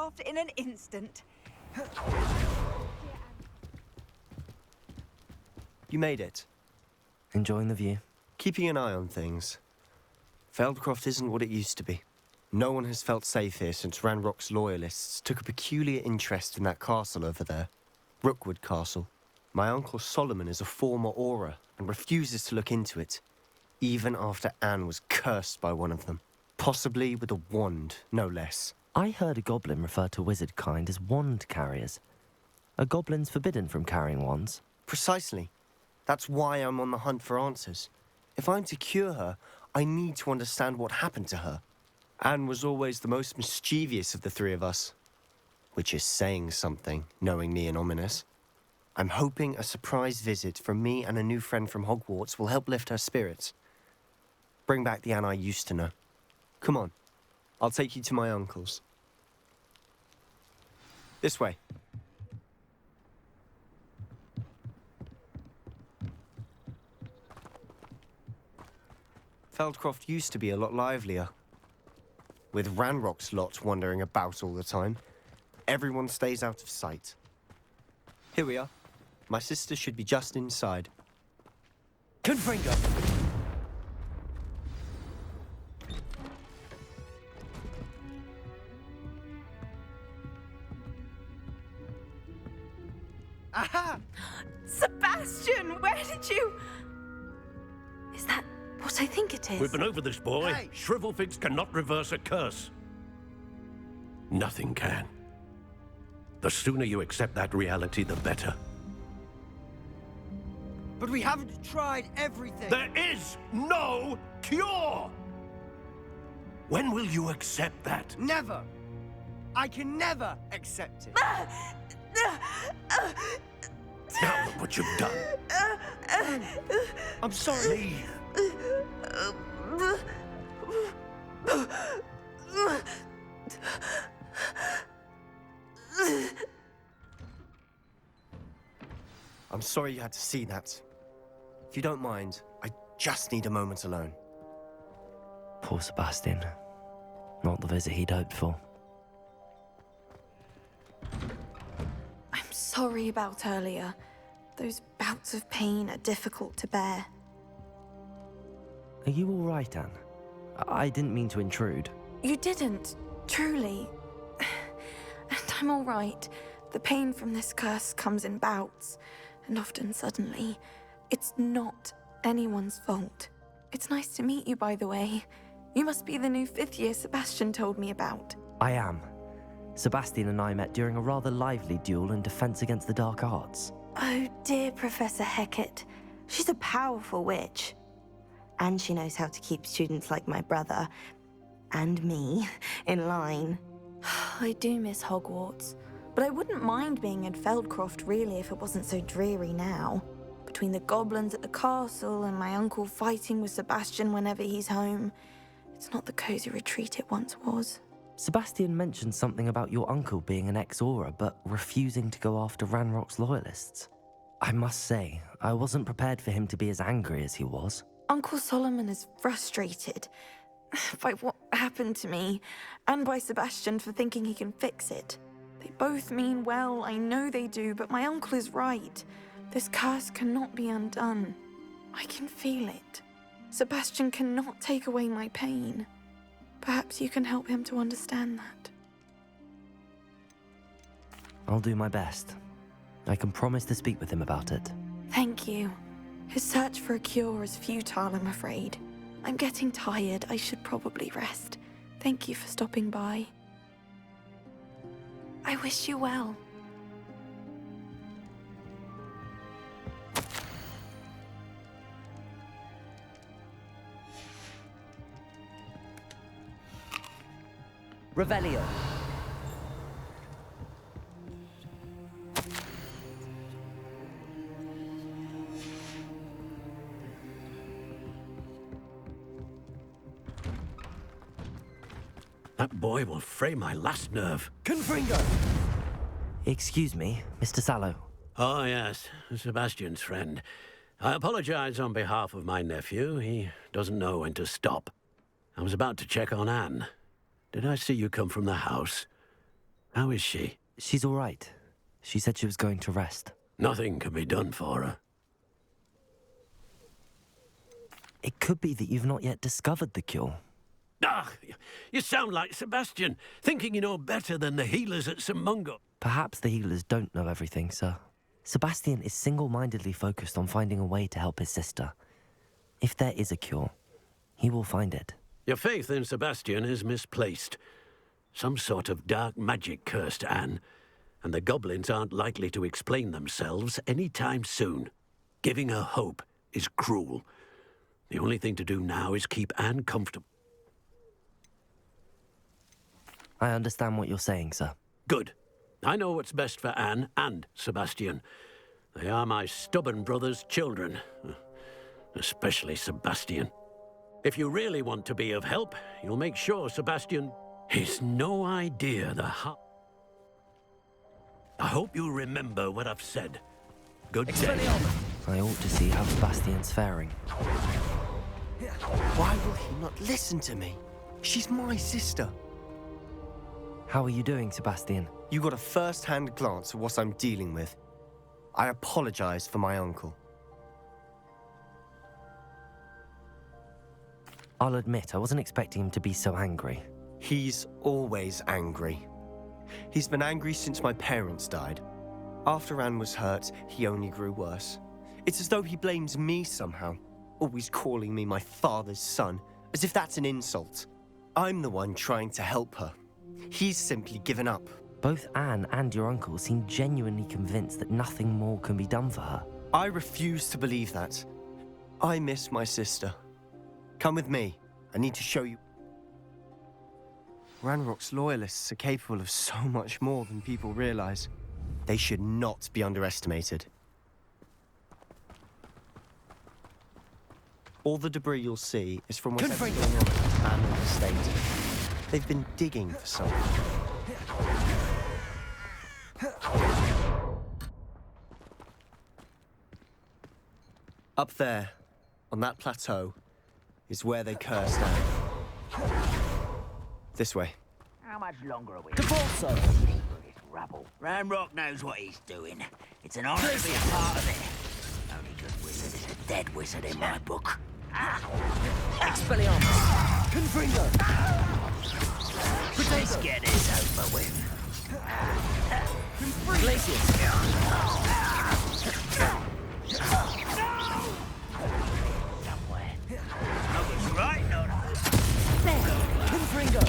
Feldcroft in an instant. You made it. Enjoying the view? Keeping an eye on things. Feldcroft isn't what it used to be. No one has felt safe here since Ranrock's loyalists took a peculiar interest in that castle over there. Rookwood Castle. My uncle Solomon is a former Auror and refuses to look into it, even after Anne was cursed by one of them. Possibly with a wand, no less. I heard a goblin refer to wizard kind as wand carriers. Are goblins forbidden from carrying wands? Precisely. That's why I'm on the hunt for answers. If I'm to cure her, I need to understand what happened to her. Anne was always the most mischievous of the three of us. Which is saying something, knowingly and ominous. I'm hoping a surprise visit from me and a new friend from Hogwarts will help lift her spirits. Bring back the Anne I used to know. Come on, I'll take you to my uncle's. This way. Feldcroft used to be a lot livelier. With Ranrock's lot wandering about all the time, everyone stays out of sight. Here we are. My sister should be just inside. Confringo! Aha! Sebastian, where did you... Is that what I think it is? We've been over this, boy. Hey. Shrivelfigs cannot reverse a curse. Nothing can. The sooner you accept that reality, the better. But we haven't tried everything. There is no cure! When will you accept that? Never. I can never accept it. Now look what you've done. I'm sorry. I'm sorry you had to see that. If you don't mind, I just need a moment alone. Poor Sebastian. Not the visit he'd hoped for. I'm sorry about earlier. Those bouts of pain are difficult to bear. Are you all right, Anne? I didn't mean to intrude. You didn't, truly. And I'm all right. The pain from this curse comes in bouts, and often suddenly. It's not anyone's fault. It's nice to meet you, by the way. You must be the new 5th year Sebastian told me about. I am. Sebastian and I met during a rather lively duel in Defense Against the Dark Arts. Oh, dear Professor Hecat. She's a powerful witch. And she knows how to keep students like my brother, and me, in line. I do miss Hogwarts, but I wouldn't mind being in Feldcroft, really, if it wasn't so dreary now. Between the goblins at the castle and my uncle fighting with Sebastian whenever he's home, it's not the cozy retreat it once was. Sebastian mentioned something about your uncle being an ex-Auror, but refusing to go after Ranrock's loyalists. I must say, I wasn't prepared for him to be as angry as he was. Uncle Solomon is frustrated by what happened to me, and by Sebastian for thinking he can fix it. They both mean well, I know they do, but my uncle is right. This curse cannot be undone. I can feel it. Sebastian cannot take away my pain. Perhaps you can help him to understand that. I'll do my best. I can promise to speak with him about it. Thank you. His search for a cure is futile, I'm afraid. I'm getting tired. I should probably rest. Thank you for stopping by. I wish you well. Revelio. That boy will fray my last nerve. Confringo. Excuse me, Mr. Sallow. Oh, yes, Sebastian's friend. I apologize on behalf of my nephew. He doesn't know when to stop. I was about to check on Anne. Did I see you come from the house? How is she? She's all right. She said she was going to rest. Nothing can be done for her. It could be that you've not yet discovered the cure. Ah, you sound like Sebastian, thinking you know better than the healers at St. Mungo. Perhaps the healers don't know everything, sir. Sebastian is single-mindedly focused on finding a way to help his sister. If there is a cure, he will find it. Your faith in Sebastian is misplaced. Some sort of dark magic cursed Anne, and the goblins aren't likely to explain themselves any time soon. Giving her hope is cruel. The only thing to do now is keep Anne comfortable. I understand what you're saying, sir. Good. I know what's best for Anne and Sebastian. They are my stubborn brother's children. Especially Sebastian. If you really want to be of help, you'll make sure Sebastian... He's no idea I hope you remember what I've said. Good day. I ought to see how Sebastian's faring. Why will he not listen to me? She's my sister. How are you doing, Sebastian? You got a first-hand glance at what I'm dealing with. I apologize for my uncle. I'll admit, I wasn't expecting him to be so angry. He's always angry. He's been angry since my parents died. After Anne was hurt, he only grew worse. It's as though he blames me somehow, always calling me my father's son, as if that's an insult. I'm the one trying to help her. He's simply given up. Both Anne and your uncle seem genuinely convinced that nothing more can be done for her. I refuse to believe that. I miss my sister. Come with me. I need to show you. Ranrock's loyalists are capable of so much more than people realize. They should not be underestimated. All the debris you'll see is from what's going on at the abandoned estate. They've been digging for something. Up there, on that plateau, is where they cursed Anne. This way. How much longer are we? Also, This rabble. Ranrock knows what he's doing. It's an honor to be a part of it. Only good wizard is a dead wizard in my book. Expelliarmus. Confringo. Let's get this over with. Glacius. Somewhere. I was right, not I. Confringo.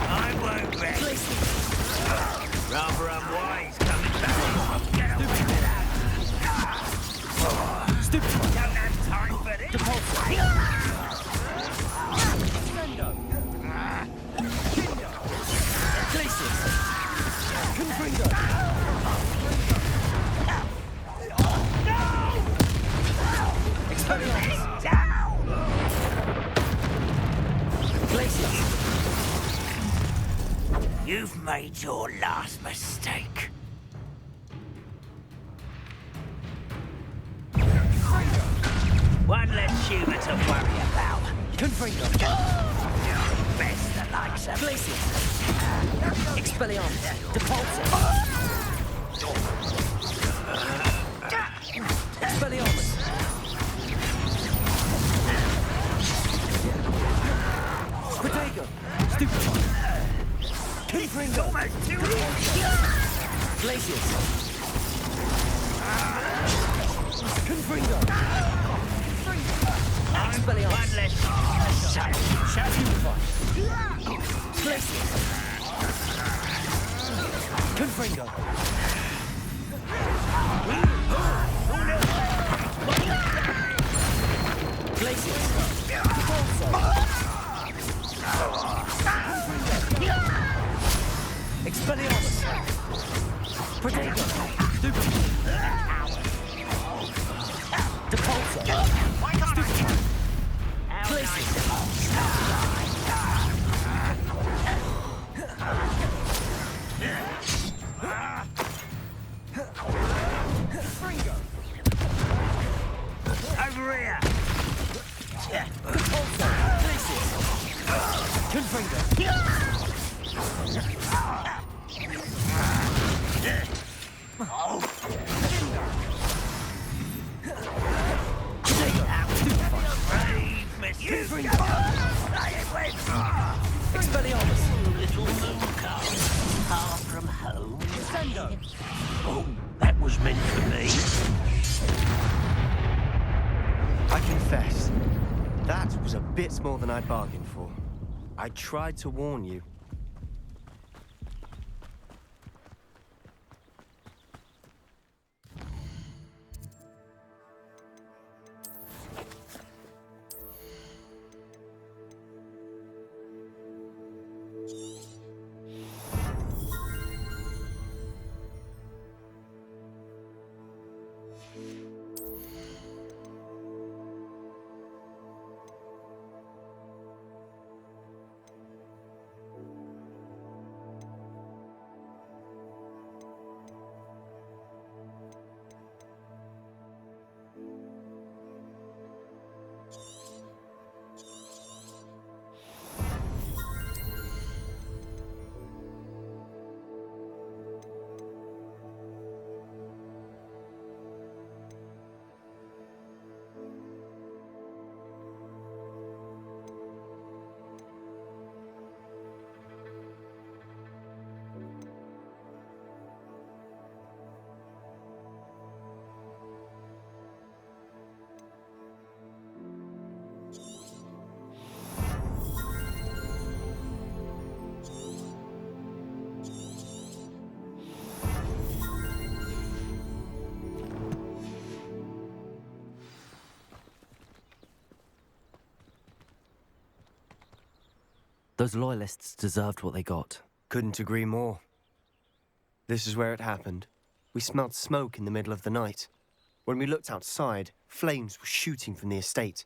I won't rest. Rather unwise coming back. Stupid. Don't have time for this. Glacius. Confringo. Expelliarmus. Glacius. You've made your last mistake. One less human to worry about. Confringo. Best the likes of Glacius. Expelliarmus. Depulso. Expelliarmus. Protego. Stupefy. Confringo. almost too Glacius. Confringo. Expelliarmus. One less. Stupefy. Glacius. Confringo. Glacius. Depulso. Expelliarmus. Protego. Stupefy. Depulso. Stupefy. Glacius. Little moon calf, far from home. Oh, that was meant for me. I confess, that was a bit more than I'd bargained for. I tried to warn you. Those loyalists deserved what they got. Couldn't agree more. This is where it happened. We smelled smoke in the middle of the night. When we looked outside, flames were shooting from the estate.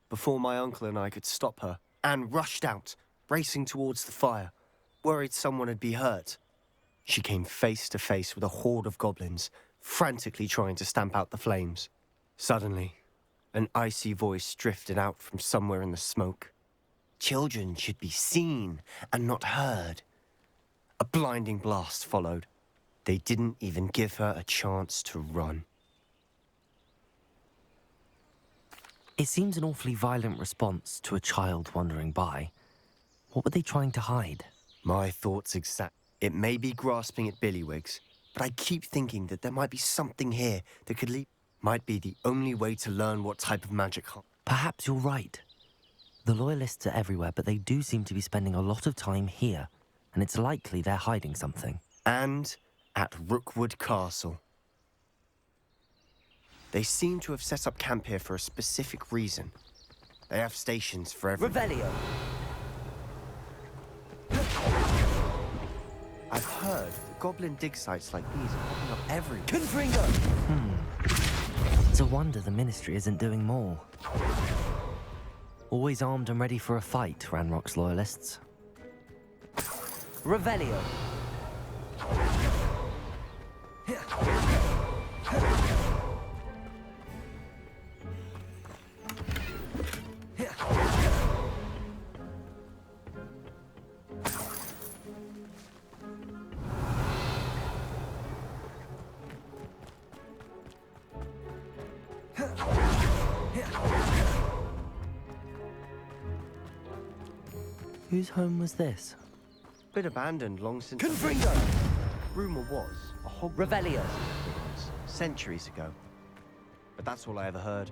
Before my uncle and I could stop her, Anne rushed out, racing towards the fire, worried someone had been hurt. She came face to face with a horde of goblins, frantically trying to stamp out the flames. Suddenly, an icy voice drifted out from somewhere in the smoke. Children should be seen and not heard. A blinding blast followed. They didn't even give her a chance to run. It seems an awfully violent response to a child wandering by. What were they trying to hide? My thoughts exact. It may be grasping at Billywigs, but I keep thinking that there might be something here that could lead. Might be the only way to learn what type of magic. Perhaps you're right. The loyalists are everywhere, but they do seem to be spending a lot of time here, and it's likely they're hiding something. And at Rookwood Castle. They seem to have set up camp here for a specific reason. They have stations for every... Revelio. I've heard that goblin dig sites like these are popping up everywhere. Confringo. It's a wonder the Ministry isn't doing more. Always armed and ready for a fight, Ranrock's loyalists. Revelio. Whose home was this? Been abandoned long since... Confringo. Rumour was a Hogwarts Revelio. centuries ago. But that's all I ever heard.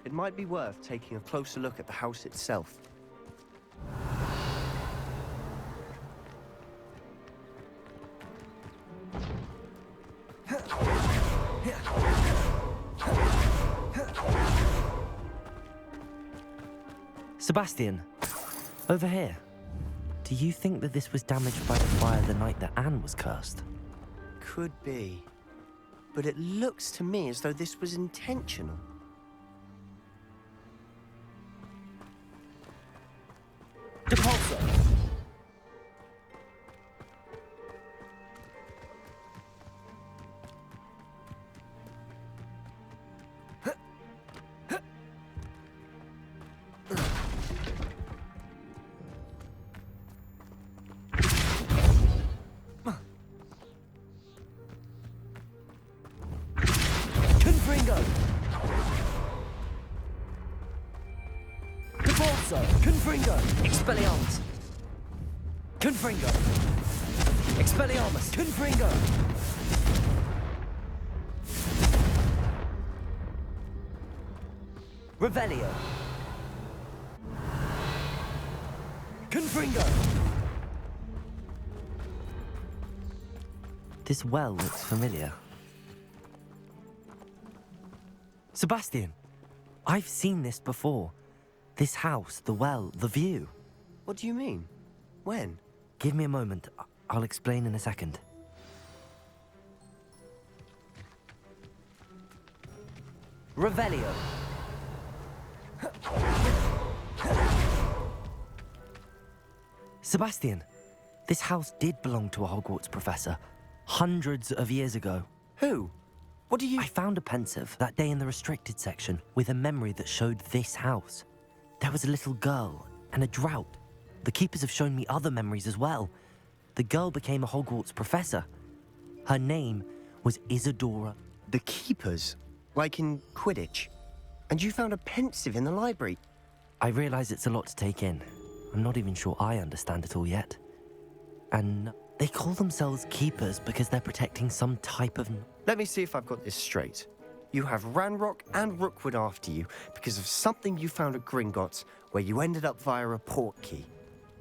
It might be worth taking a closer look at the house itself. Sebastian, over here. Do you think that this was damaged by the fire the night that Anne was cursed? Could be. But it looks to me as though this was intentional. Depulso. Conforso! Confringo! Expelliarmus! Confringo! Expelliarmus! Confringo! Revelio! Confringo! This well looks familiar. Sebastian! I've seen this before. This house, the well, the view. What do you mean? When? Give me a moment. I'll explain in a second. Revelio. Sebastian, this house did belong to a Hogwarts professor, hundreds of years ago. Who? What do you... I found a pensive that day in the restricted section with a memory that showed this house. There was a little girl and a drought. The keepers have shown me other memories as well. The girl became a Hogwarts professor. Her name was Isadora. The keepers? Like in Quidditch? And you found a pensive in the library? I realize it's a lot to take in. I'm not even sure I understand it all yet. And they call themselves keepers because they're protecting some type of... Let me see if I've got this straight. You have Ranrock and Rookwood after you because of something you found at Gringotts where you ended up via a portkey.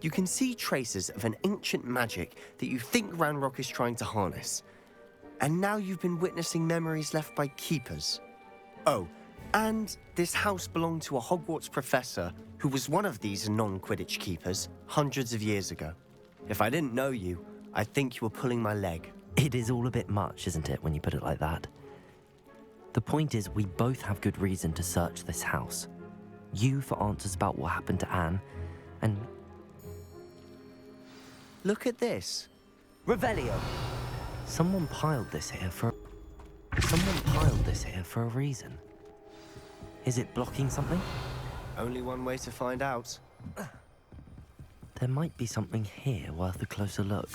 You can see traces of an ancient magic that you think Ranrock is trying to harness. And now you've been witnessing memories left by keepers. Oh, and this house belonged to a Hogwarts professor who was one of these non-Quidditch keepers hundreds of years ago. If I didn't know you, I'd think you were pulling my leg. It is all a bit much, isn't it, when you put it like that? The point is, we both have good reason to search this house. You for answers about what happened to Anne, and... Look at this. Revelio! Someone piled this here for a reason. Is it blocking something? Only one way to find out. There might be something here worth a closer look.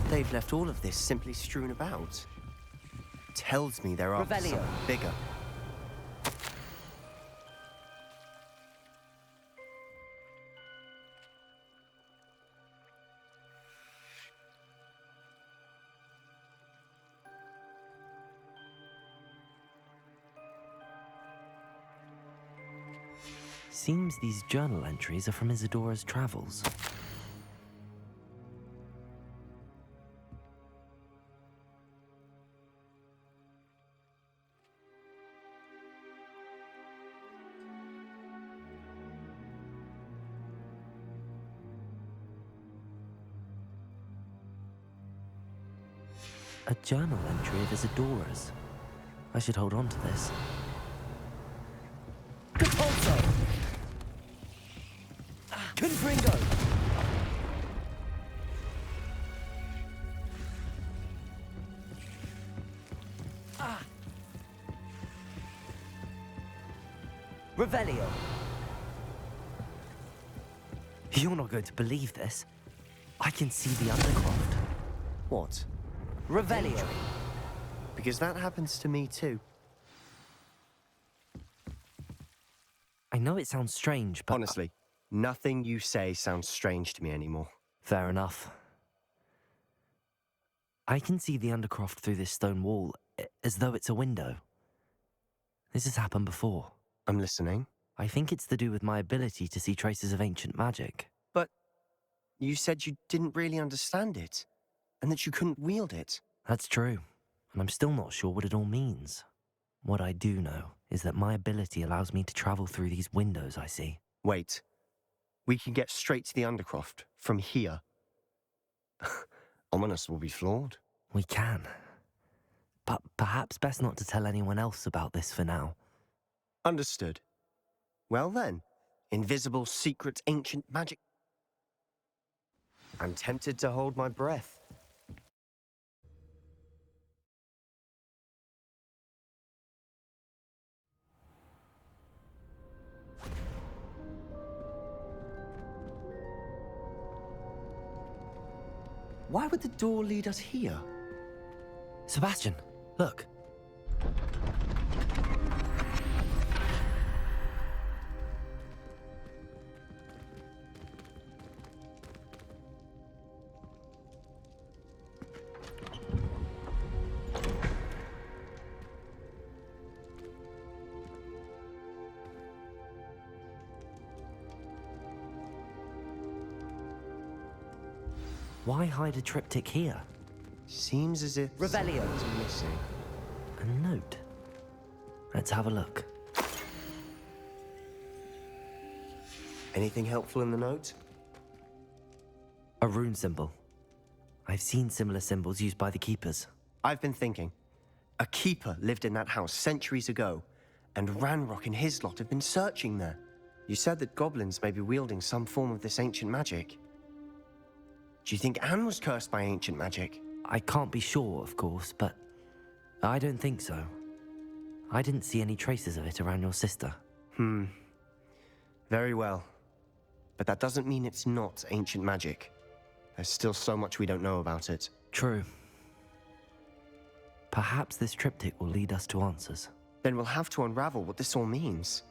They've left all of this simply strewn about. Tells me they're after Revelio. something bigger. Seems these journal entries are from Isadora's travels. A journal entry of Isadora's. I should hold on to this. Compulso! Confringo! Revelio! You're not going to believe this. I can see the Undercroft. What? Revelio! Because that happens to me too. I know it sounds strange, but... Honestly, nothing you say sounds strange to me anymore. Fair enough. I can see the Undercroft through this stone wall, as though it's a window. This has happened before. I'm listening. I think it's to do with my ability to see traces of ancient magic. But you said you didn't really understand it, and that you couldn't wield it. That's true, and I'm still not sure what it all means. What I do know is that my ability allows me to travel through these windows I see. Wait. We can get straight to the Undercroft from here. Ominous will be flawed. We can. But perhaps best not to tell anyone else about this for now. Understood. Well then, invisible, secret, ancient magic. I'm tempted to hold my breath. Why would the door lead us here? Sebastian, look. Why hide a triptych here? Seems as if Revelio. something's missing. A note. Let's have a look. Anything helpful in the note? A rune symbol. I've seen similar symbols used by the keepers. I've been thinking. A keeper lived in that house centuries ago, and Ranrock and his lot have been searching there. You said that goblins may be wielding some form of this ancient magic. Do you think Anne was cursed by ancient magic? I can't be sure, of course, but I don't think so. I didn't see any traces of it around your sister. Very well. But that doesn't mean it's not ancient magic. There's still so much we don't know about it. True. Perhaps this triptych will lead us to answers. Then we'll have to unravel what this all means.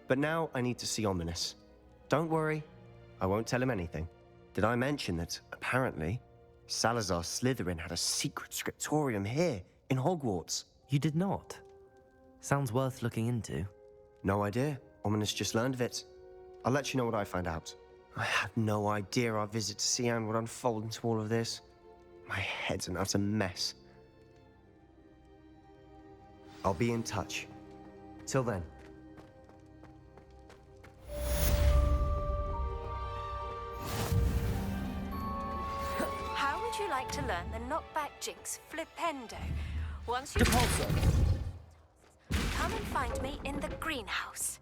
But now I need to see Ominous. Don't worry, I won't tell him anything. Did I mention that, apparently, Salazar Slytherin had a secret scriptorium here in Hogwarts? You did not? Sounds worth looking into. No idea. Ominous just learned of it. I'll let you know what I find out. I had no idea our visit to see Anne would unfold into all of this. My head's an utter mess. I'll be in touch. Till then. How would you like to learn the knockback jinx flipendo? Once you come and find me in the greenhouse.